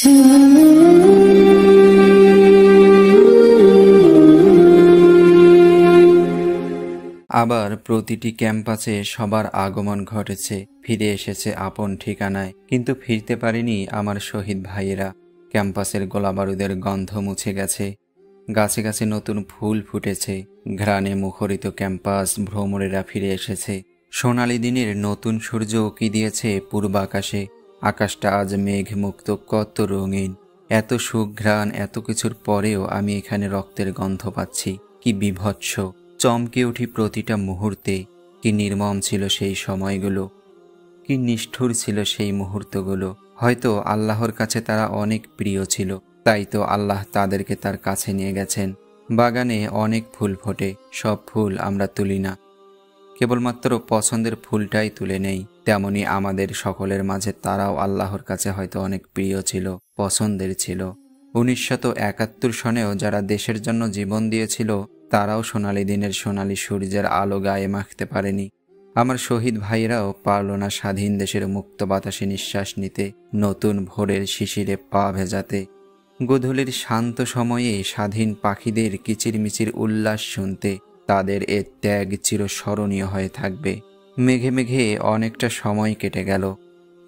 আবার প্রতিটি ক্যাম্পাসে সবার আগমন ঘটেছে, ফিরে এসেছে আপন ঠিকানায়, কিন্তু ফিরতে পারেনি আমার শহীদ ভাইয়েরা। ক্যাম্পাসের গোলাবারুদের গন্ধ মুছে গেছে, গাছে গাছে নতুন ফুল ফুটেছে, ঘ্রাণে মুখরিত ক্যাম্পাস, ভ্রমরেরা ফিরে এসেছে। সোনালি দিনের নতুন সূর্য উঁকি দিয়েছে পূর্বাকাশে, আকাশটা আজ মেঘমুক্ত, কত রঙিন। এত সুঘ্রাণ, এত কিছুর পরেও আমি এখানে রক্তের গন্ধ পাচ্ছি। কি বিভৎস! চমকে উঠি প্রতিটা মুহূর্তে। কি নির্মম ছিল সেই সময়গুলো, কি নিষ্ঠুর ছিল সেই মুহূর্তগুলো। হয়তো আল্লাহর কাছে তারা অনেক প্রিয় ছিল, তাই তো আল্লাহ তাদেরকে তার কাছে নিয়ে গেছেন। বাগানে অনেক ফুল ফোটে, সব ফুল আমরা তুলি না, কেবলমাত্র পছন্দের ফুলটাই তুলে নেই। তেমনি আমাদের সকলের মাঝে তারাও আল্লাহর কাছে হয়তো অনেক প্রিয় ছিল, পছন্দের ছিল। 1971 সনেও যারা দেশের জন্য জীবন দিয়েছিল, তারাও সোনালি দিনের সোনালি সূর্যের আলো গায়ে মাখতে পারেনি। আমার শহীদ ভাইরাও পারল না স্বাধীন দেশের মুক্ত বাতাসে নিঃশ্বাস নিতে, নতুন ভোরের শিশিরে পা ভেজাতে। গোধূলির শান্ত সময়ে স্বাধীন পাখিদের কিচিরমিচির উল্লাস শুনতে। তাদের এ ত্যাগ চিরস্মরণীয় হয়ে থাকবে। মেঘে মেঘে অনেকটা সময় কেটে গেল।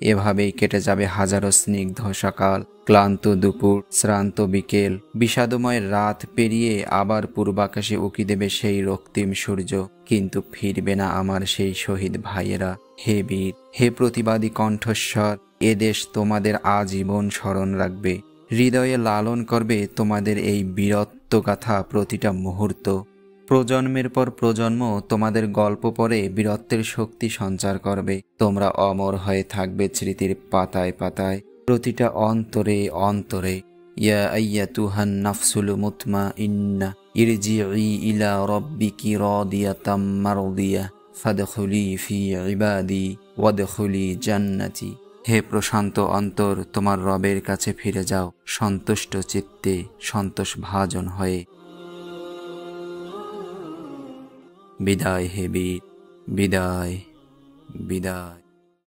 এভাবেই কেটে যাবে হাজারো স্নিগ্ধ সকাল, ক্লান্ত দুপুর, শ্রান্ত বিকেল, বিষাদময় রাত পেরিয়ে আবার পূর্বাকাশে উকি দেবে সেই রক্তিম সূর্য। কিন্তু ফিরবে না আমার সেই শহীদ ভাইয়েরা। হে বীর, হে প্রতিবাদী কণ্ঠস্বর, এদেশ তোমাদের আজীবন স্মরণ রাখবে, হৃদয়ে লালন করবে তোমাদের এই বীরত্বগাথা প্রতিটা মুহূর্ত। প্রজন্মের পর প্রজন্ম তোমাদের গল্প পড়ে বীরত্বের শক্তি সঞ্চার করবে। তোমরা অমর হয়ে থাকবে স্মৃতির পাতায় পাতায়, প্রতিটা অন্তরে অন্তরে। ইয়া আইয়াতুহান নাফসুল মুতমাইন্না ইরজিই ইলা রাব্বিকি রাদিয়াতাম মারদিয়া ফাদখুলি ফি ইবাদি ওয়াদখুলি জান্নাতি। হে প্রশান্ত অন্তর, তোমার রবের কাছে ফিরে যাও সন্তুষ্ট চিত্তে, সন্তোষভাজন হয়ে। বিদায় হে বীর, বিদায়, বিদায়।